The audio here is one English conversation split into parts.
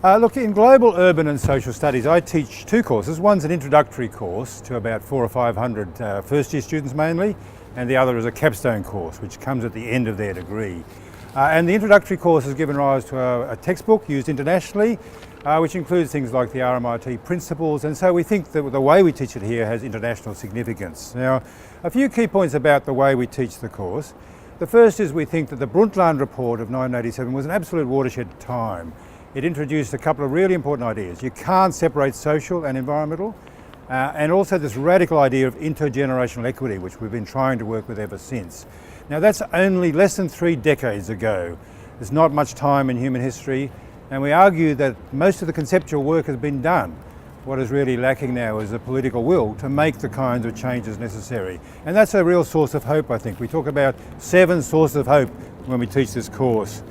Look, in global, urban and social studies, I teach two courses. One's an introductory course to about 400 or 500 first-year students mainly, and the other is a capstone course, which comes at the end of their degree. And the introductory course has given rise to a textbook used internationally, which includes things like the RMIT principles, and so we think that the way we teach it here has international significance. Now, a few key points about the way we teach the course. The first is we think that the Brundtland report of 1987 was an absolute watershed time. It introduced a couple of really important ideas. You can't separate social and environmental, and also this radical idea of intergenerational equity, which we've been trying to work with ever since. Now that's only less than 3 decades ago. There's not much time in human history, and we argue that most of the conceptual work has been done. What is really lacking now is the political will to make the kinds of changes necessary. And that's a real source of hope, I think. We talk about 7 sources of hope when we teach this course.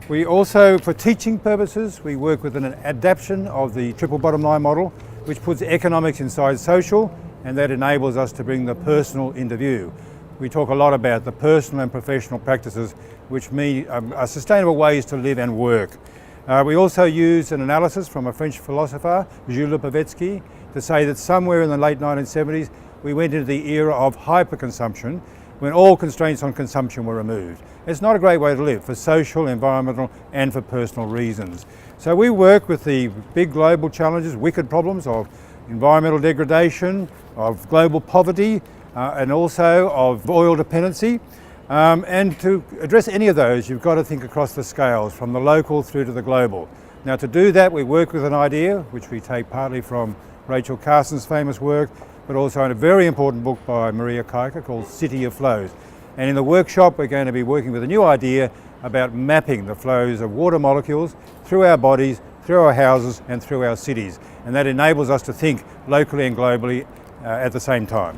We also, for teaching purposes, we work with an adaptation of the triple bottom line model, which puts economics inside social, and that enables us to bring the personal into view. We talk a lot about the personal and professional practices, which mean are sustainable ways to live and work. We also use an analysis from a French philosopher, Jules Lipovetsky, to say that somewhere in the late 1970s, we went into the era of hyperconsumption, when all constraints on consumption were removed. It's not a great way to live for social, environmental and for personal reasons. So we work with the big global challenges, wicked problems of environmental degradation, of global poverty and also of oil dependency. And to address any of those, you've got to think across the scales from the local through to the global. Now to do that, we work with an idea, which we take partly from Rachel Carson's famous work, but also in a very important book by Maria Kajka called City of Flows. And in the workshop, we're going to be working with a new idea about mapping the flows of water molecules through our bodies, through our houses, and through our cities. And that enables us to think locally and globally at the same time.